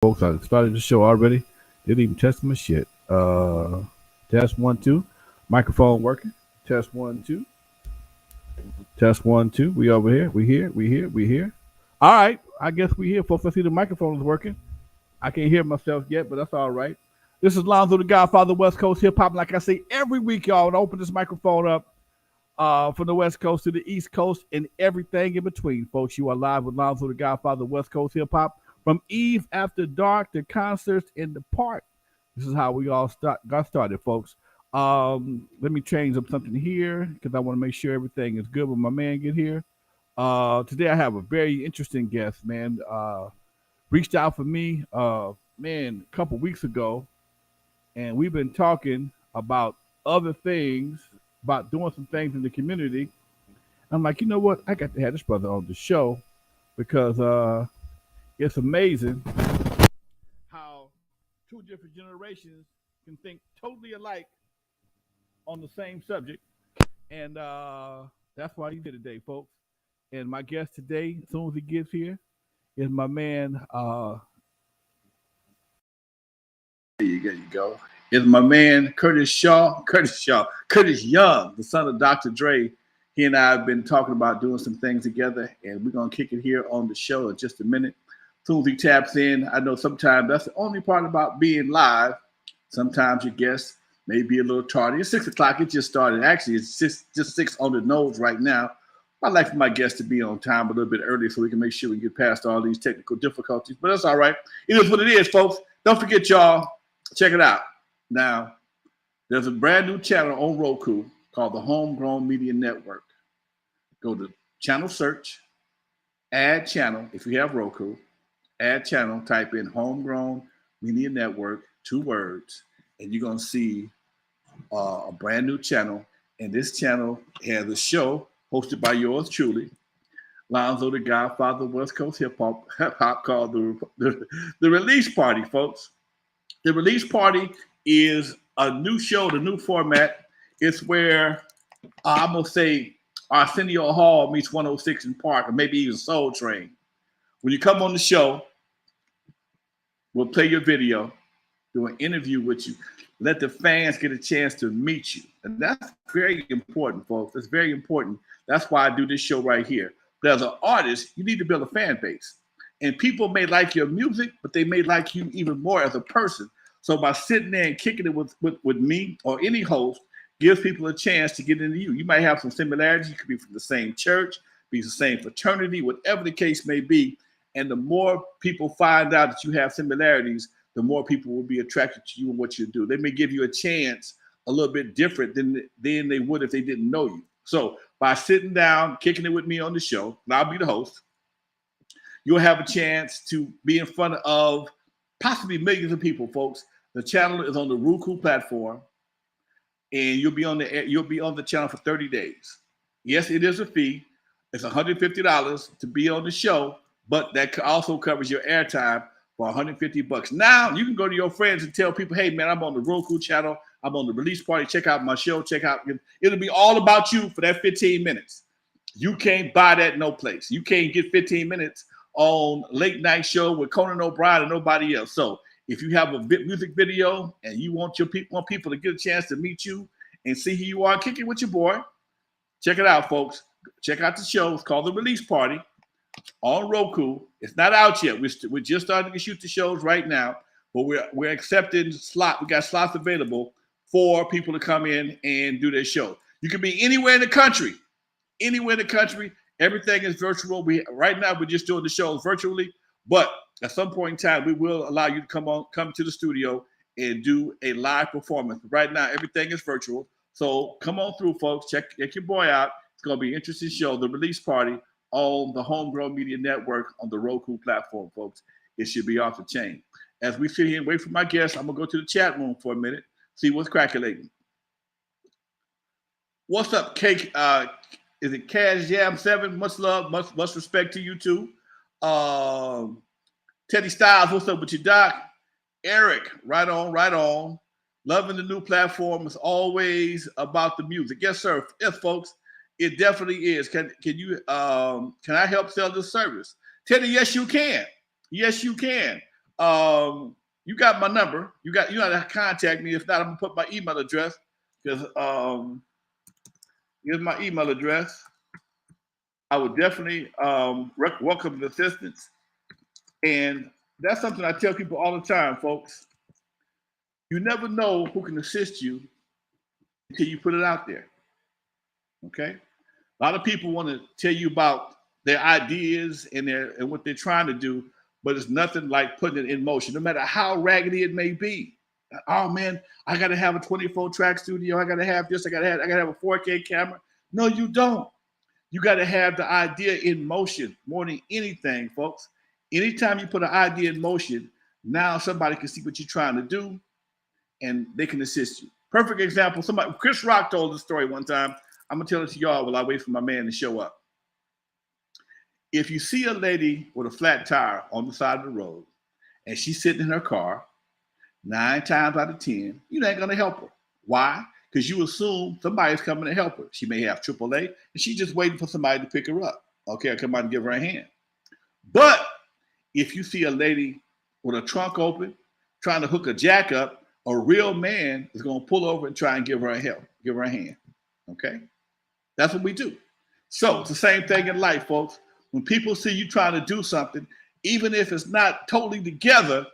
Folks, I started the show already. Didn't even test my shit. Test 1 2. Microphone working. Test 1 2. Test 1 2. We over here. We here. We here. We here. All right. I guess we here, folks. I see the microphone is working. I can't hear myself yet, but that's all right. This is Lonzo, the Godfather, West Coast hip hop. Like I say every week, y'all, and open this microphone up from the West Coast to the East Coast and everything in between, folks. You are live with Lonzo, the Godfather, West Coast hip hop. From Eve After Dark to concerts in the park. This is how we all got started, folks. Let me change up something here because I want to make sure everything is good when my man get here. Today I have a very interesting guest, man. Reached out for me, man, a couple weeks ago, and we've been talking about other things, about doing some things in the community. I'm like, you know what? I got to have this brother on the show because it's amazing how two different generations can think totally alike on the same subject. And that's why he's here today, folks. And my guest today, as soon as he gets here, is my man. There you go. Is my man Curtis Young, the son of Dr. Dre. He and I have been talking about doing some things together, and we're gonna kick it here on the show in just a minute. As soon as he taps in, I know sometimes that's the only part about being live. Sometimes your guests may be a little tardy. It's 6 o'clock. It just started. Actually, it's just 6 on the nose right now. I'd like for my guests to be on time a little bit early so we can make sure we get past all these technical difficulties. But that's all right. It is what it is, folks. Don't forget, y'all. Check it out. Now, there's a brand new channel on Roku called the Homegrown Media Network. Go to channel search, add channel if you have Roku. Add channel, type in Homegrown Media Network, 2 words, and you're going to see a brand new channel. And this channel has a show hosted by yours truly, Lonzo, the Godfather, West Coast hip hop called the Release Party, folks. The Release Party is a new show, the new format. It's where I'm going to say Arsenio Hall meets 106 in Park, or maybe even Soul Train. When you come on the show, we'll play your video, do an interview with you, let the fans get a chance to meet you. And that's very important, folks. It's very important. That's why I do this show right here. But as an artist, you need to build a fan base. And people may like your music, but they may like you even more as a person. So by sitting there and kicking it with me or any host, gives people a chance to get into you. You might have some similarities. You could be from the same church, be the same fraternity, whatever the case may be. And the more people find out that you have similarities, the more people will be attracted to you and what you do. They may give you a chance a little bit different than they would if they didn't know you. So by sitting down, kicking it with me on the show, and I'll be the host, you'll have a chance to be in front of possibly millions of people, folks. The channel is on the Roku platform, and you'll be on the channel for 30 days. Yes, it is a fee. It's $150 to be on the show, but that also covers your airtime for $150. Now you can go to your friends and tell people, hey man, I'm on the Roku channel. I'm on the Release Party. Check out my show. It'll be all about you for that 15 minutes. You can't buy that no place. You can't get 15 minutes on late night show with Conan O'Brien and nobody else. So if you have a music video and you want people to get a chance to meet you and see who you are, kick it with your boy. Check it out, folks. Check out the show. It's called The Release Party on Roku. It's not out yet. We're just starting to shoot the shows right now, but we're accepting slots. We got slots available for people to come in and do their show. You can be anywhere in the country. Anywhere in the country. Everything is virtual. Right now we're just doing the shows virtually, but at some point in time we will allow you to come to the studio and do a live performance. But right now everything is virtual. So come on through, folks. Check your boy out. It's going to be an interesting show. The Release Party on the Homegrown Media Network on the Roku platform, folks. It should be off the chain. As we sit here and wait for my guests, I'm going to go to the chat room for a minute, see what's calculating. What's up, Cake? Is it Cash Jam 7? Much love, much respect to you too. Teddy Styles, what's up with you, Doc? Eric, right on. Loving the new platform is always about the music. Yes, sir. Yes, folks. It definitely is. Can I help sell this service? Teddy, yes, you can. Yes, you can. you got my number. You know how to contact me. If not, I'm gonna put my email address because here's my email address. I would definitely welcome the assistance, and that's something I tell people all the time, folks. You never know who can assist you until you put it out there. Okay, a lot of people want to tell you about their ideas and what they're trying to do, but it's nothing like putting it in motion, no matter how raggedy it may be. Oh man, I got to have a 24-track studio. I got to have this. I got to have a 4K camera. No, you don't. You got to have the idea in motion more than anything, folks. Anytime you put an idea in motion, now somebody can see what you're trying to do, and they can assist you. Perfect example. Chris Rock told the story one time. I'm gonna tell it to y'all while I wait for my man to show up. If you see a lady with a flat tire on the side of the road and she's sitting in her car, 9 times out of 10, you ain't gonna help her. Why? Because you assume somebody's coming to help her. She may have AAA and she's just waiting for somebody to pick her up. Okay, I'll come out and give her a hand. But if you see a lady with a trunk open, trying to hook a jack up, a real man is gonna pull over and try and give her a hand. Okay? That's what we do. So it's the same thing in life, folks. When people see you trying to do something, even if it's not totally together,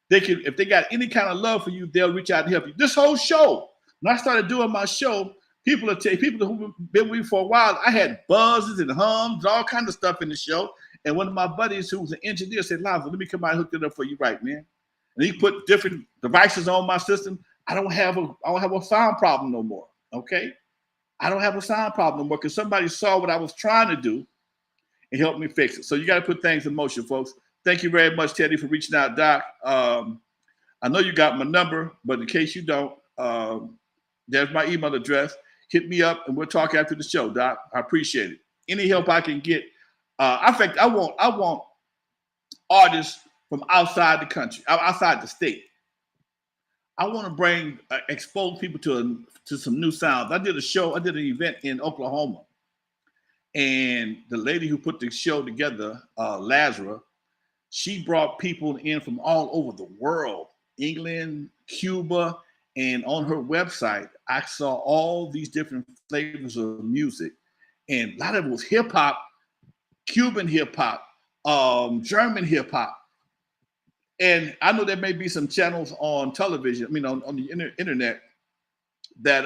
if they got any kind of love for you, they'll reach out and help you. This whole show, when I started doing my show, people who've been with me for a while, I had buzzes and hums, all kinds of stuff in the show. And one of my buddies who was an engineer said, Lonzo, let me come out and hook it up for you right, man. And he put different devices on my system. I don't have a sound problem no more. Okay? I don't have a sound problem no more because somebody saw what I was trying to do and helped me fix it. So you got to put things in motion, folks. Thank you very much, Teddy, for reaching out, Doc. I know you got my number, but in case you don't, there's my email address. Hit me up and we'll talk after the show, Doc. I appreciate it. Any help I can get. In fact, I want artists from outside the country, outside the state. I want to expose people to some new sounds. I did an event in Oklahoma, and the lady who put the show together, Lazarus, she brought people in from all over the world, England, Cuba, and on her website, I saw all these different flavors of music, and a lot of it was hip hop, Cuban hip hop, German hip hop. And I know there may be some channels on television, on the internet that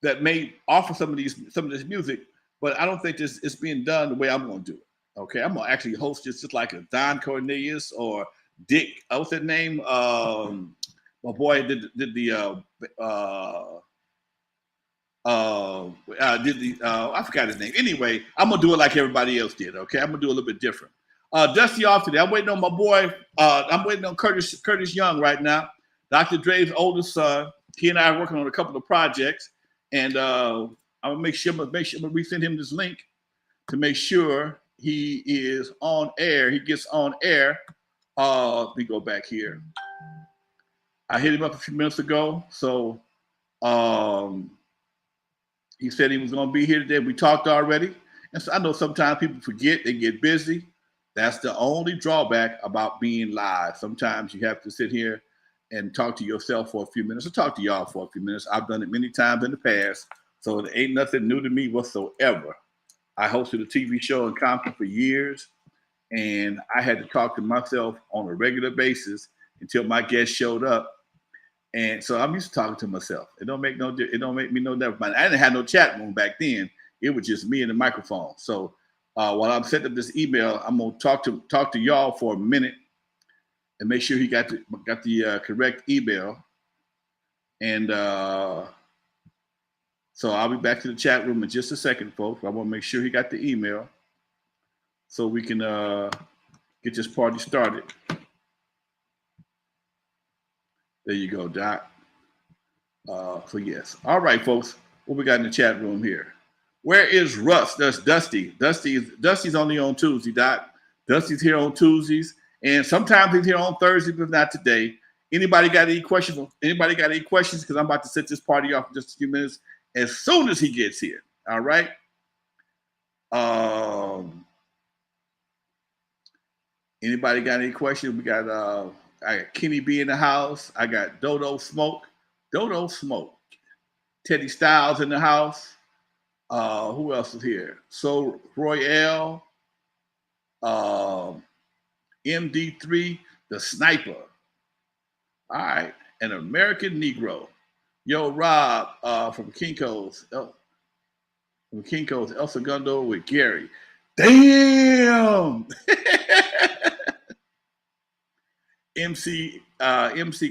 that may offer some of this music, but I don't think it's being done the way I'm going to do it. Okay, I'm gonna actually host just like a Don Cornelius or Dick. What's that name? My boy did the I forgot his name. Anyway, I'm gonna do it like everybody else did. Okay, I'm gonna do a little bit different. Dusty off today. I'm waiting on my boy. I'm waiting on Curtis Young right now. Dr. Dre's oldest son. He and I are working on a couple of projects, and I'm gonna make sure I'm gonna resend him this link to make sure he is on air. He gets on air. Let me go back here. I hit him up a few minutes ago, so he said he was gonna be here today. We talked already, and so I know sometimes people forget, they get busy. That's the only drawback about being live. Sometimes you have to sit here and talk to yourself for a few minutes or talk to y'all for a few minutes. I've done it many times in the past, so it ain't nothing new to me whatsoever. I hosted a TV show in Compton for years, and I had to talk to myself on a regular basis until my guest showed up. And so I'm used to talking to myself. It don't make me no difference. I didn't have no chat room back then. It was just me and the microphone. So while I'm setting up this email, I'm gonna talk to y'all for a minute and make sure he got the correct email. And so I'll be back to the chat room in just a second, folks. I want to make sure he got the email so we can get this party started. There you go, Doc. So yes. All right, folks. What we got in the chat room here? Where is Russ? That's Dusty. Dusty's only on Tuesday, Doc. Dusty's here on Tuesdays, and sometimes he's here on Thursday, but not today. Anybody got any questions? Because I'm about to set this party off in just a few minutes as soon as he gets here. All right. Anybody got any questions? We got I got Kenny B in the house. I got Dodo Smoke. Dodo Smoke. Teddy Styles in the house. Who else is here? So Royale. MD3, the sniper. All right. An American Negro. Yo, Rob from Kinko's. From Kinko's El Segundo with Gary. Damn. MC,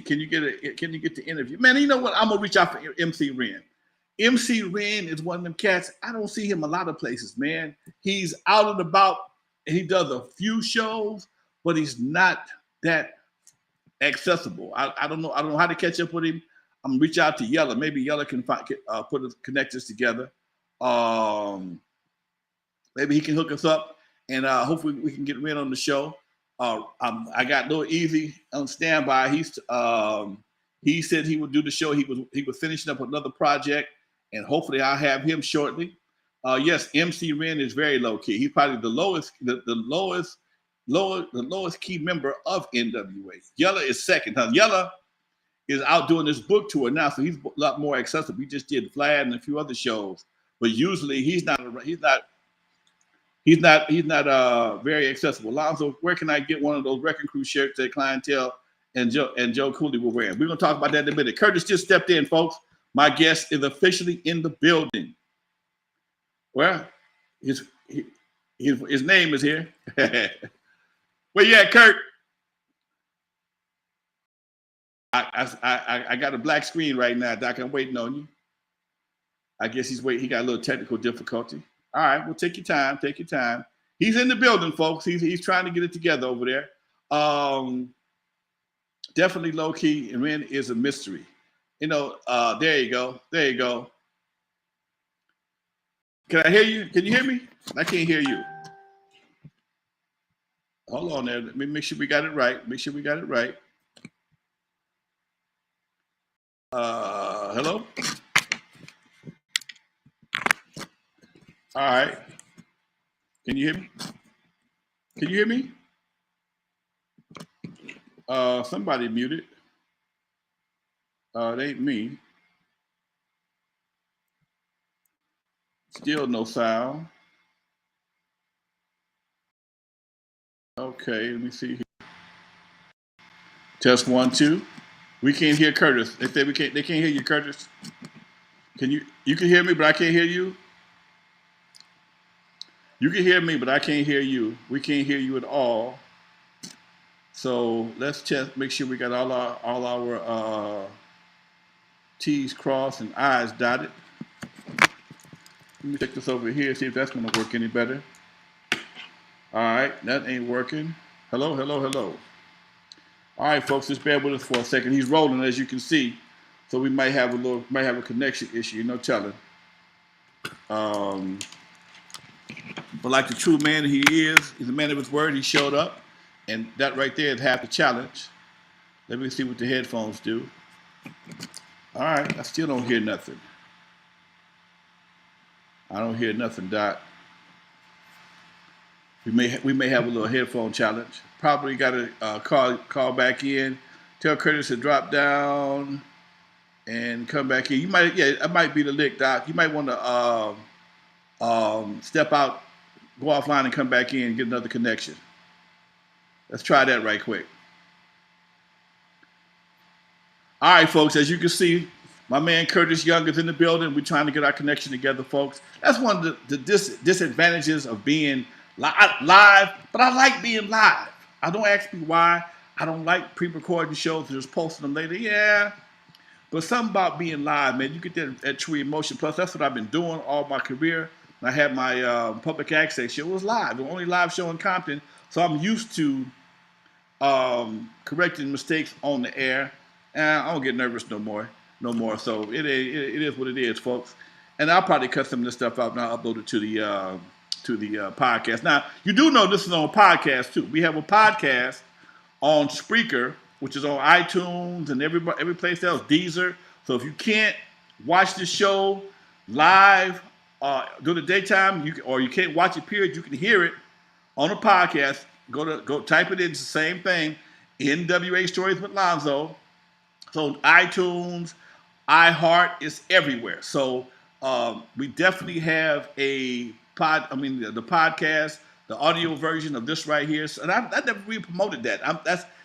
can you get the interview? Man, you know what? I'm gonna reach out for MC Ren. MC Ren is one of them cats. I don't see him a lot of places, man. He's out and about and he does a few shows, but he's not that accessible. I don't know. I don't know how to catch up with him. I'm gonna reach out to Yella. Maybe Yella can connect us together. Maybe he can hook us up, and hopefully we can get Ren on the show. I got Lil Easy on standby. He said he would do the show. He was finishing up another project, and hopefully I'll have him shortly. Yes, MC Ren is very low key. He's probably the lowest key member of N.W.A. Yella is second. Yella is out doing this book tour now, so he's a lot more accessible. He just did Vlad and a few other shows, but usually he's not very accessible. Lonzo, where can I get one of those Wrecking Crew shirts that Clientele and Joe Cooley were wearing? We're gonna talk about that in a minute. Curtis just stepped in, folks. My guest is officially in the building. Well, his name is here. Where you at, Kurt? I got a black screen right now, Doc. I'm waiting on you. I guess he's waiting. He got a little technical difficulty. All right, well, take your time. Take your time. He's in the building, folks. He's trying to get it together over there. Definitely low key, and Ren is a mystery. You know, there you go. There you go. Can I hear you? Can you hear me? I can't hear you. Hold on there. Let me make sure we got it right. Make sure we got it right. Hello? All right. Can you hear me? Can you hear me? Somebody muted. It ain't me. Still no sound. Okay, let me see here. Test 1, 2. We can't hear Curtis. They say they can't hear you, Curtis. You can hear me, but I can't hear you? You can hear me, but I can't hear you. We can't hear you at all. So let's just make sure we got all our T's crossed and I's dotted. Let me check this over here, see if that's going to work any better. All right, that ain't working. Hello, hello, hello. All right, folks, just bear with us for a second. He's rolling, as you can see, so we might have a connection issue. No telling. But like the true man he is, he's a man of his word. He showed up, and that right there is half the challenge. Let me see what the headphones do. All right, I still don't hear nothing. I don't hear nothing, Doc. We may have a little headphone challenge. Probably got to call back in. Tell Curtis to drop down and come back in. That might be the lick, Doc. You might want to step out, go offline, and come back in and get another connection. Let's try that right quick. All right, folks. As you can see, my man Curtis Young is in the building. We're trying to get our connection together, folks. That's one of the disadvantages of being live, but I like being live. I don't ask me why. I don't like pre-recording shows and just posting them later. Yeah, but something about being live, man. You get that true emotion. Plus, that's what I've been doing all my career. When I had my public access show, it was live. The only live show in Compton, so I'm used to correcting mistakes on the air. And I don't get nervous no more. So it is what it is, folks. And I'll probably cut some of this stuff out and I'll upload it to the podcast. Now, you do know this is on podcast too. We have a podcast on Spreaker, which is on iTunes and every place else, Deezer. So if you can't watch the show live during the daytime, you can't watch it, period, you can hear it on a podcast Go type it in. It's the same thing. N.W.A. Stories with Lonzo. So iTunes, iHeart is everywhere. So we definitely have a the podcast, the audio version of this right here. So, and I never really promoted that.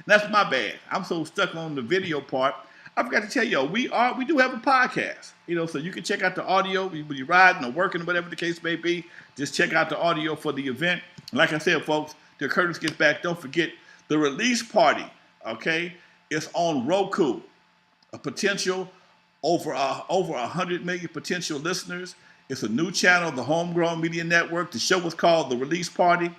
That's my bad. I'm so stuck on the video part. I forgot to tell you, we do have a podcast. So you can check out the audio when you're riding or working or whatever the case may be. Just check out the audio for the event. Like I said, folks, till Curtis gets back, don't forget the release party. Okay, it's on Roku. A potential over 100 million potential listeners. It's a new channel, the Homegrown Media Network. The show is called The Release Party.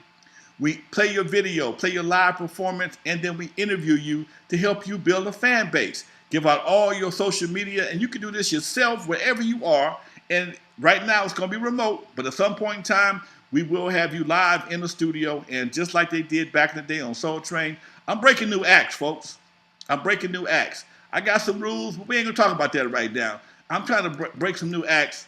We play your video, play your live performance, and then we interview you to help you build a fan base. Give out all your social media, and you can do this yourself wherever you are. And right now it's going to be remote, but at some point in time, we will have you live in the studio. And just like they did back in the day on Soul Train, I'm breaking new acts, folks. I'm breaking new acts. I got some rules, but we ain't going to talk about that right now. I'm trying to break some new acts.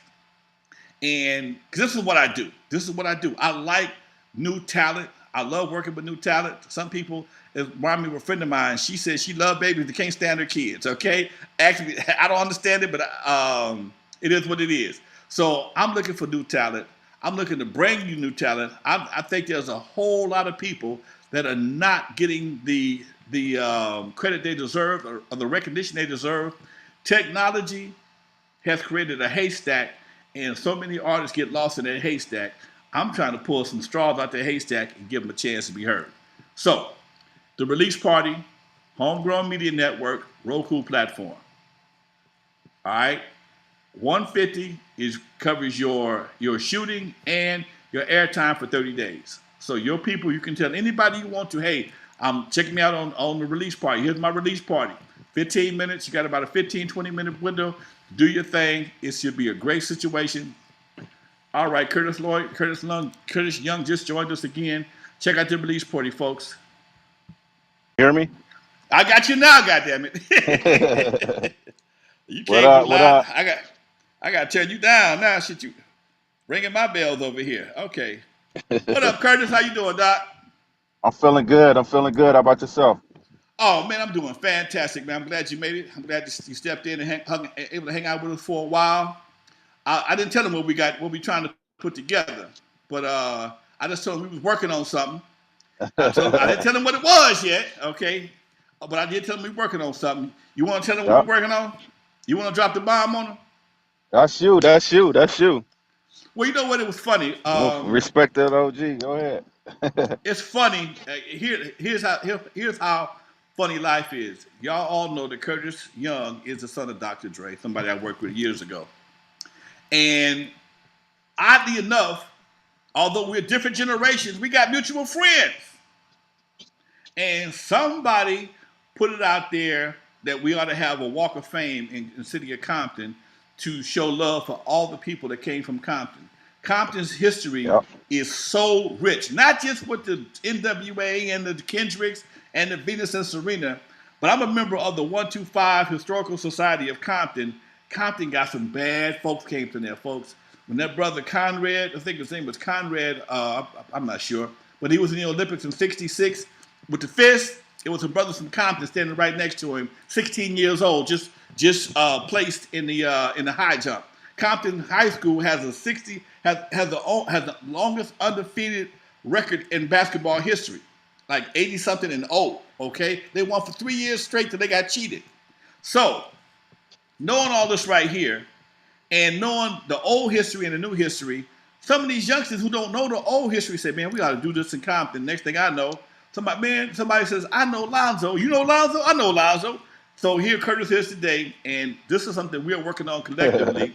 And because this is what I do. This is what I do. I like new talent. I love working with new talent. Some people, remind me of a friend of mine. She said she loved babies that can't stand her kids. Okay, actually, I don't understand it, but it is what it is. So I'm looking for new talent. I'm looking to bring you new talent. I think there's a whole lot of people that are not getting the credit they deserve or the recognition they deserve. Technology has created a haystack, and so many artists get lost in that haystack. I'm trying to pull some straws out the haystack and give them a chance to be heard. So, the release party, Homegrown Media Network, Roku platform. All right, 150 covers your shooting and your airtime for 30 days. So your people, you can tell anybody you want to, hey, check me out on the release party. Here's my release party. 15 minutes. You got about a 15, 20-minute window. Do your thing. It should be a great situation. All right, Curtis Young just joined us again. Check out the release party, folks. Hear me? I got you now, goddammit. You What can't do up? What loud. up? I got to turn you down now. Shit, you ringing my bells over here. Okay. What up, Curtis? How you doing, Doc? I'm feeling good. I'm feeling good. How about yourself? Oh man, I'm doing fantastic, man. I'm glad you made it. I'm glad you stepped in and able to hang out with us for a while. I didn't tell them what we trying to put together, but I just told them we was working on something. I didn't tell them what it was yet, okay? But I did tell them we working on something. You want to tell them what Yep. we're working on? You want to drop the bomb on them? That's you. That's you. That's you. Well, you know what? It was funny. Respect that OG. Go ahead. It's funny. Here's how funny life is. Y'all all know that Curtis Young is the son of Dr. Dre, somebody I worked with years ago. And oddly enough, although we're different generations, we got mutual friends. And somebody put it out there that we ought to have a walk of fame in the city of Compton to show love for all the people that came from Compton. Compton's history Yep. is so rich, not just with the N.W.A. and the Kendricks and the Venus and Serena, but I'm a member of the 125 Historical Society of Compton. Compton got some bad folks came from there, folks. When that brother Conrad, I think his name was Conrad, I'm not sure, but he was in the Olympics in '66 with the fist. It was a brother from Compton standing right next to him, 16 years old, just placed in the high jump. Compton High School has the longest undefeated record in basketball history, like 80 something and 0. Okay, they won for 3 years straight till they got cheated. So, knowing all this right here, and knowing the old history and the new history, some of these youngsters who don't know the old history say, "Man, we got to do this in Compton." Next thing I know, somebody says, "I know Lonzo." You know Lonzo? I know Lonzo. So here Curtis is today, and this is something we are working on collectively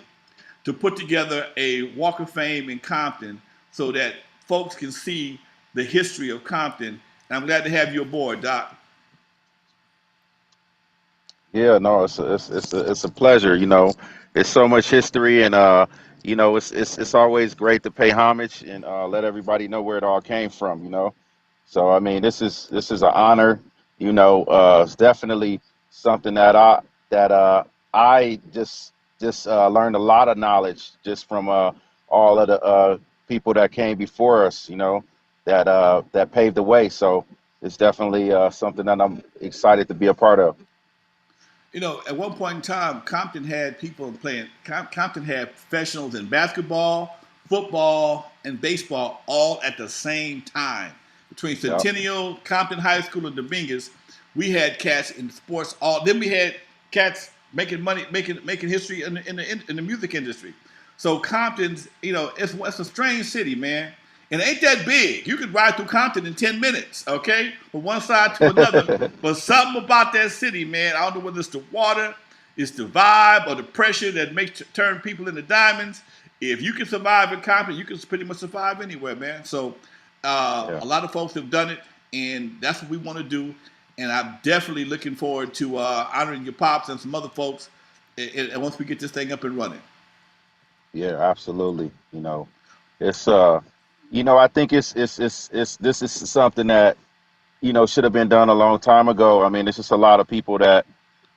to put together a Walk of Fame in Compton so that folks can see the history of Compton. And I'm glad to have you aboard, Doc. Yeah, no, it's a pleasure. It's so much history, and it's always great to pay homage and let everybody know where it all came from. So I mean, this is an honor. It's definitely something that I just learned a lot of knowledge just from all of the people that came before us. that paved the way. So it's definitely something that I'm excited to be a part of. You know, at one point in time, Compton had people playing. Compton had professionals in basketball, football, and baseball all at the same time. Between Yep. Centennial, Compton High School, and Dominguez, we had cats in sports. All then we had cats making money, making history in the music industry. So Compton's, you know, it's a strange city, man. And it ain't that big. You could ride through Compton in 10 minutes, okay? From one side to another. But something about that city, man, I don't know whether it's the water, it's the vibe, or the pressure that makes turn people into diamonds. If you can survive in Compton, you can pretty much survive anywhere, man. So Yeah. a lot of folks have done it, and that's what we want to do. And I'm definitely looking forward to honoring your pops and some other folks and once we get this thing up and running. Yeah, absolutely. It's I think it's this is something that should have been done a long time ago. I mean, it's just a lot of people that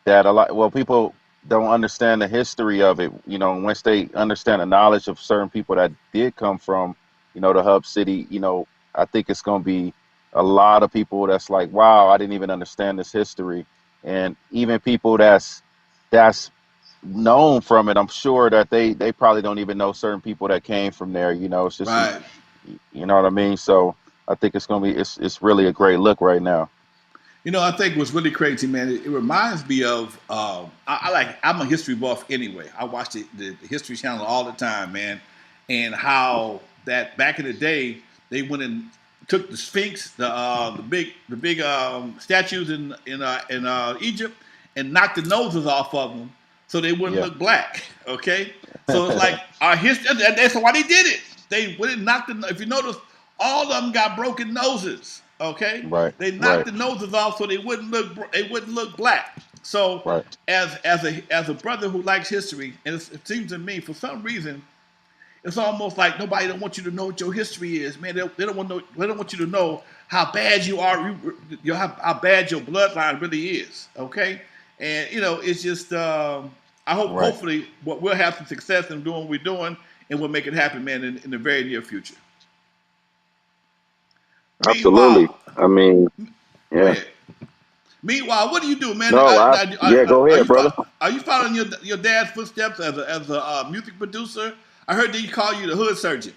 a lot well people don't understand the history of it. Once they understand the knowledge of certain people that did come from the hub city. I think it's going to be a lot of people that's like, wow, I didn't even understand this history. And even people that's known from it, I'm sure that they probably don't even know certain people that came from there. It's just Right. you know what I mean. So I think it's going to be it's really a great look right now. You know, I think what's really crazy, man, it reminds me of I'm a history buff anyway. I watch the History Channel all the time, man, and how that back in the day they went and took the Sphinx, the big statues in Egypt, and knocked the noses off of them so they wouldn't Yeah. look black. Okay, so it's like our history. That's why they did it. They wouldn't knock the. If you notice, all of them got broken noses. Okay, Right. they knocked Right. the noses off so they wouldn't look black. So Right. as a brother who likes history, and it seems to me for some reason it's almost like nobody don't want you to know what your history is, man. They don't want they don't want you to know how bad you are, how bad your bloodline really is. Okay, and it's just I hope Right. hopefully we'll have some success in doing what we're doing, and we'll make it happen, man, in the very near future. Absolutely. Meanwhile, I mean, go yeah. ahead. Meanwhile, what do you do, man? No, yeah, go Are ahead, you brother. are you following your dad's footsteps as a music producer? I heard they call you the hood surgeon.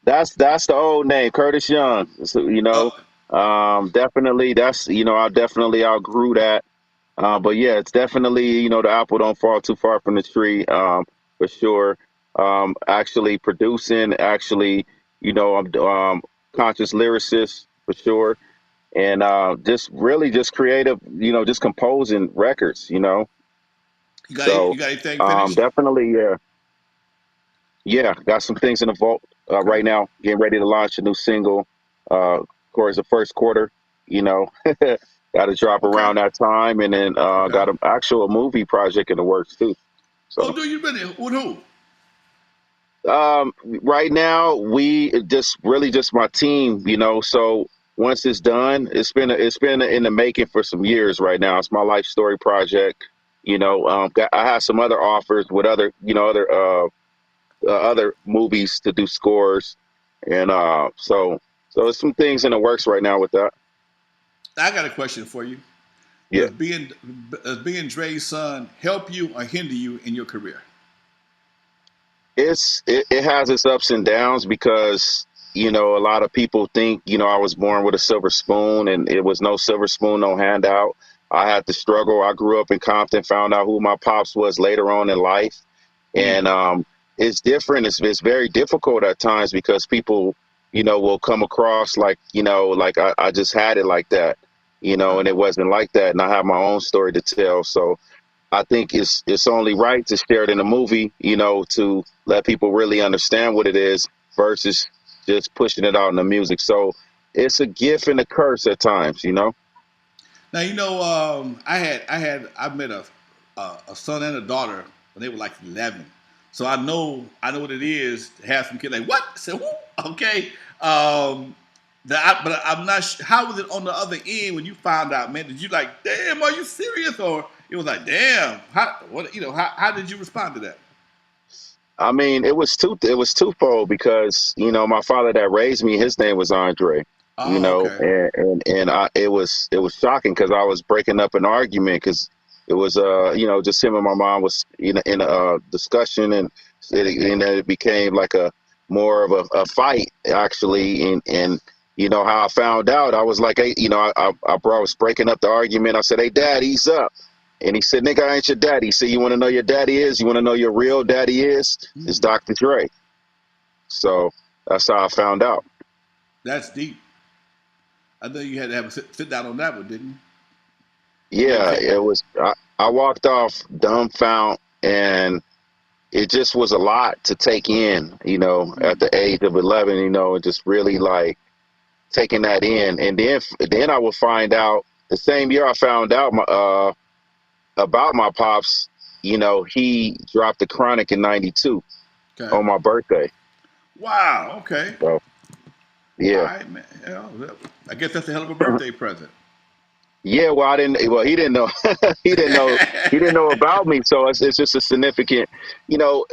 That's the old name, Curtis Young. So, Uh, definitely that's I definitely outgrew that. But yeah, it's definitely the apple don't fall too far from the tree. For sure. Actually producing, actually, I'm conscious lyricist for sure, and just really just creative, just composing records. you got So anything finished? definitely, yeah, got some things in the vault Okay, right now. Getting ready to launch a new single. Of course, the first quarter. You know, got to drop okay, around that time, and then okay. got an actual movie project in the works too. Oh, So do you really? With who? right now, we just really just my team. So once it's done, it's been in the making for some years. Right now, it's my life story project. I have some other offers with other movies to do scores, and so there's some things in the works right now with that. I got a question for you. Yeah, Does being does being Dre's son help you or hinder you in your career? it has its ups and downs because a lot of people think I was born with a silver spoon, and it was no silver spoon, no handout. I had to struggle. I grew up in Compton, found out who my pops was later on in life, and Mm, it's different. It's very difficult at times because people will come across like like I just had it like that, right. and it wasn't like that, and I have my own story to tell. So I think it's only right to share it in a movie, to let people really understand what it is versus just pushing it out in the music. So it's a gift and a curse at times. Now I met a son and a daughter when they were like 11, so I know what it is to have some kid like what? I said who? Okay, but I'm not. How was it on the other end when you found out, man? Did you like, damn? Are you serious? Or it was like, damn? How did you respond to that? I mean, it was twofold because my father that raised me, his name was Andre. Oh, okay. It was shocking because I was breaking up an argument because it was just him and my mom was in a discussion, and it became like a more of a fight actually, and how I found out, I was like, hey, I was breaking up the argument. I said, hey, Dad, ease up. And he said, nigga, I ain't your daddy. He said, you want to know your daddy is? You want to know your real daddy is? It's Mm, Dr. Dre. So that's how I found out. that's deep. I know you had to have a sit down on that one, didn't you? You had Yeah, to take. it was. I walked off dumbfounded, and it just was a lot to take in, at Mm, the age of 11, and just really like taking that in. And then I would find out the same year I found out about my pops, he dropped the Chronic in 92 okay. on my birthday. Wow. Okay. So, All yeah. right, man. I guess that's a hell of a birthday present. Yeah, well, I didn't. Well, he didn't know. he didn't know. He didn't know about me. So it's just a significant, you know,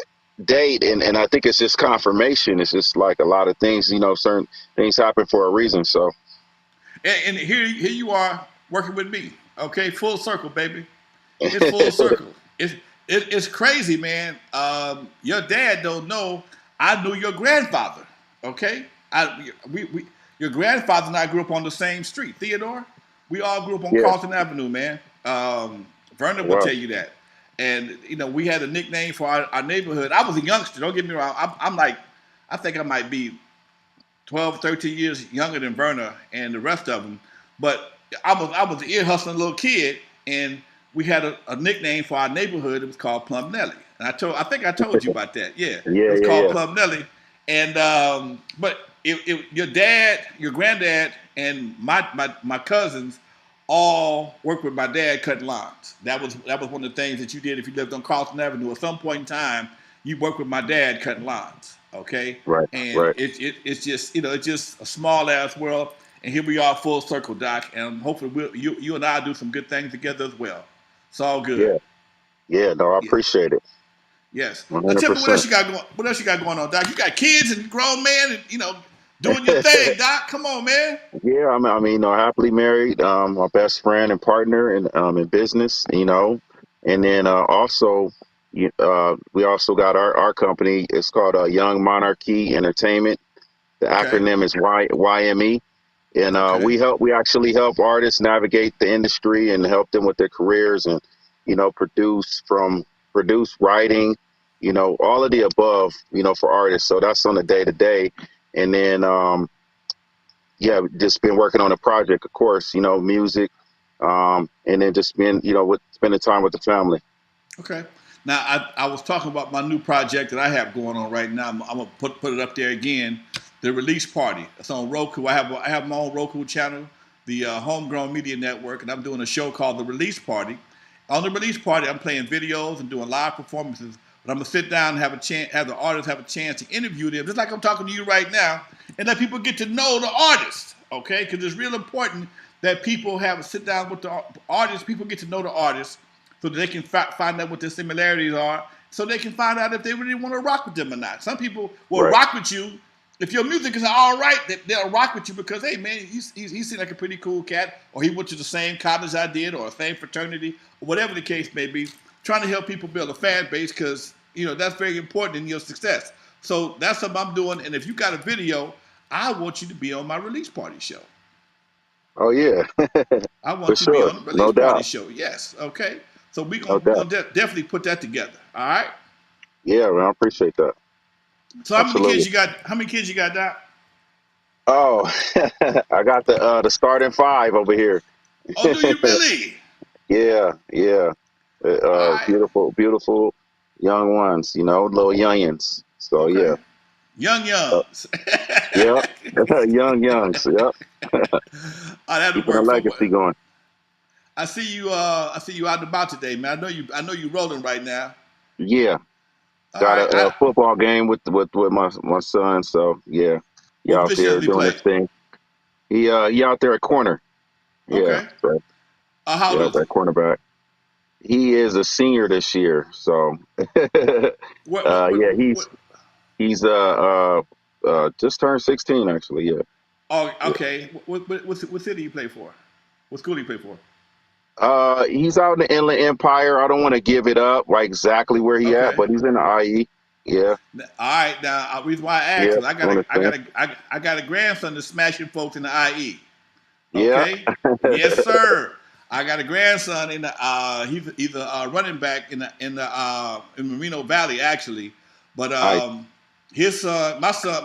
date, and I think it's just confirmation. It's just like a lot of things. Certain things happen for a reason. So And here you are working with me. Okay, full circle, baby. It's full circle. It's crazy, man. Your dad don't know. I knew your grandfather. Okay, we your grandfather and I grew up on the same street, Theodore. We all grew up on yeah, Carlton Avenue, man. Vernon will well, tell you that. And we had a nickname for our neighborhood. I was a youngster. Don't get me wrong. I'm like, I think I might be 12, 13 years younger than Verna and the rest of them. But I was an ear hustling little kid, and we had a nickname for our neighborhood. It was called Plum Nelly, and I think I told you about that. Yeah, it yeah, was yeah, called yeah. Plum Nelly, and but your dad, your granddad, and my cousins all worked with my dad cutting lawns. That was one of the things that you did if you lived on Carlton Avenue. At some point in time, you worked with my dad cutting lawns. Okay, Right, and right. it's just it's just a small ass world, and here we are full circle, Doc, and hopefully you and I do some good things together as well. It's all good. Yeah, yeah. No, I Yeah. appreciate it. Yes. Now tell me what 100%. else you got going. What else you got going on, Doc? You got kids and grown man, and doing your thing, Doc. Come on, man. Yeah, happily married. My best friend and partner in business, and then also, we also got our company. It's called Young Monarchy Entertainment. The Okay. acronym is YME, and Okay. we actually help artists navigate the industry and help them with their careers, and produce writing, all of the above, for artists. So that's on the day to day, and then yeah, just been working on a project, of course, music, and then just been, with spending time with the family. Okay. Now I was talking about my new project that I have going on right now. I'm gonna put it up there again. The release party. It's on Roku. I have my own Roku channel, the Homegrown Media Network, and I'm doing a show called The Release Party. On the release party, I'm playing videos and doing live performances. But I'm gonna sit down and have the artists have a chance to interview them, just like I'm talking to you right now, and let people get to know the artist. Okay, because it's real important that people have a sit down with the artists. People get to know the artists so that they can find out what their similarities are, so they can find out if they really want to rock with them or not. Some people will Right, rock with you if your music is all right. They'll rock with you because hey man, he seemed like a pretty cool cat, or he went to the same college I did, or the same fraternity, or whatever the case may be. Trying to help people build a fan base because that's very important in your success. So that's something I'm doing. And if you got a video, I want you to be on my release party show. oh yeah, I for want you to be sure, on the release no party doubt, show. Yes. Okay. So we're no gonna we're doubt. gonna definitely put that together. All right. Yeah, man, I appreciate that. So how many kids Absolutely. you got? How many kids you got, Doc? Oh, I got the starting five over here. Oh, do you really? Yeah, yeah. All right. Beautiful, beautiful young ones, little youngins. So yeah, Okay. Young uh, Youngs. yep, young youngs. Yep, I had to keeping a work for. legacy going. I see you. I see you out and about today, man. I know you. I know you rolling right now. Yeah, All got right. a football game with my son. So yeah, he What out position there does he doing play? his thing. He out there at corner. Yeah, Okay. so How old yeah, is he? at cornerback. He is a senior this year, so yeah, What? he's just turned 16 actually. Yeah, Oh, yeah. okay. What city you play for? What school do you play for? He's out in the Inland Empire. I don't want to give it up like exactly where he at, Okay. but he's in the IE. Yeah, All right. Now, the reason why I asked yeah, is understand. I got a grandson that's smashing folks in the IE. Yeah, Okay. Yes, sir. I got a grandson in the he's a running back in the in Moreno Valley actually, but I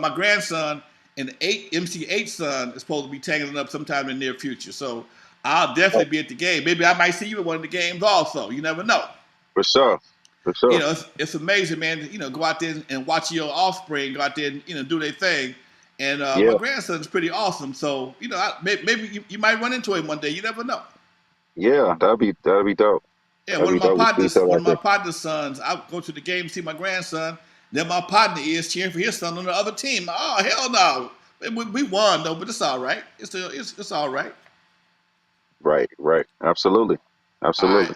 my grandson and the MC8 son is supposed to be taking it up sometime in the near future. So I'll definitely be at the game. Maybe I might see you at one of the games also. You never know. for sure, for You sure. know, it's amazing, man. You know, go out there and watch your offspring go out there and do their thing. And my Yeah, grandson's pretty awesome. So maybe you might run into him one day. You never know. yeah, that'd be dope. Yeah, That'd be dope. We see each other one out of my there. partner's sons, I go to the game, see my grandson. Then my partner is cheering for his son on the other team. Oh hell no, we won though, but it's all right. It's all right. Right, right. Absolutely, All right, absolutely.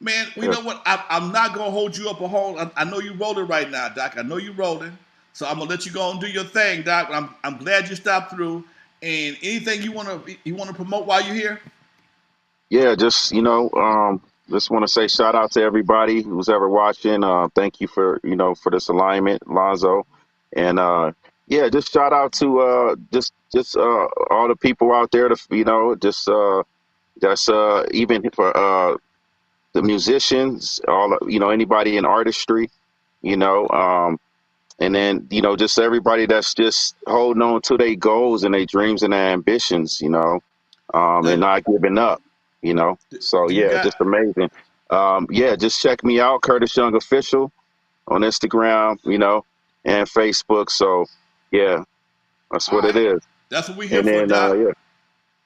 man. We Yeah, know what? I'm not gonna hold you up a whole. I know you rolling right now, Doc. I know you rolling. So I'm gonna let you go and do your thing, Doc. I'm glad you stopped through. And anything you wanna promote while you're here? yeah. Just just want to say shout out to everybody who's ever watching. Thank you for for this alignment, Lonzo, and yeah, just shout out to just all the people out there. To just that's even for the musicians, all anybody in artistry, you know. And then just everybody that's just holding on to their goals and their dreams and their ambitions, Now, and not giving up, so do you yeah, got? just amazing. Yeah, just check me out, Curtis Young Official, on Instagram, and Facebook. So yeah, that's All what it right, is. that's what we're here And for, then Doc. yeah,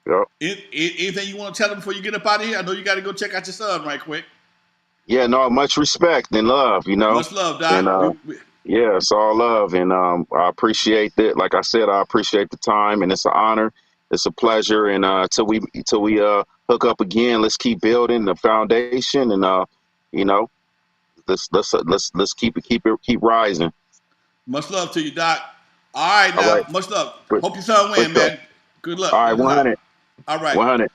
yeah, Anything you want to tell them before you get up out of here? I know you got to go check out your son right quick. yeah, no, much respect and love, Much love, and Doc. yeah, it's all love, and I appreciate it. Like I said, I appreciate the time, and it's an honor, it's a pleasure, and till we hook up again, let's keep building the foundation, and you know, let's keep rising. Much love to you, Doc. All right, All now. right, Much love. for, Hope your son for win, sure. man. Good luck. All right, Good luck. 100, All right. 100.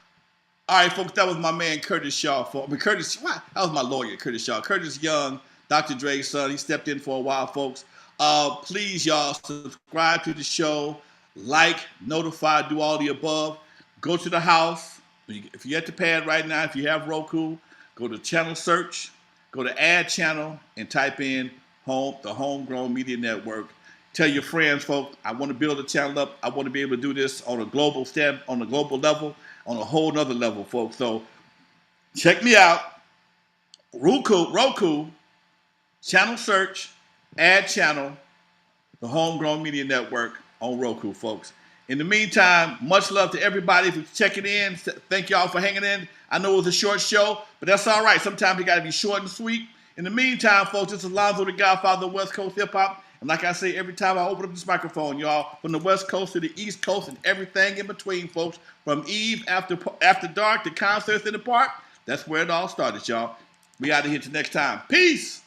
All right, folks, that was my man Curtis Shaw. Curtis, what? That was my lawyer, Curtis Shaw. Curtis Young, Dr. Dre's son. He stepped in for a while, folks. Please, y'all, subscribe to the show, like, notify, do all the above. Go to the house. If you're at the pad right now, if you have Roku, go to channel search, go to add channel, and type in the Homegrown Media Network. Tell your friends, folks, I want to build a channel up. I want to be able to do this on a global level, on a whole nother level, folks. So check me out. Roku, channel search, add channel, the Homegrown Media Network on Roku, folks. In the meantime, much love to everybody for checking in. Thank y'all for hanging in. I know it was a short show, but that's all right. Sometimes you got to be short and sweet. In the meantime, folks, this is Lonzo, the Godfather of West Coast hip hop. And like I say every time I open up this microphone, y'all, from the West Coast to the East Coast and everything in between, folks, from Eve after dark to concerts in the park, that's where it all started, y'all. We out of here till next time. Peace.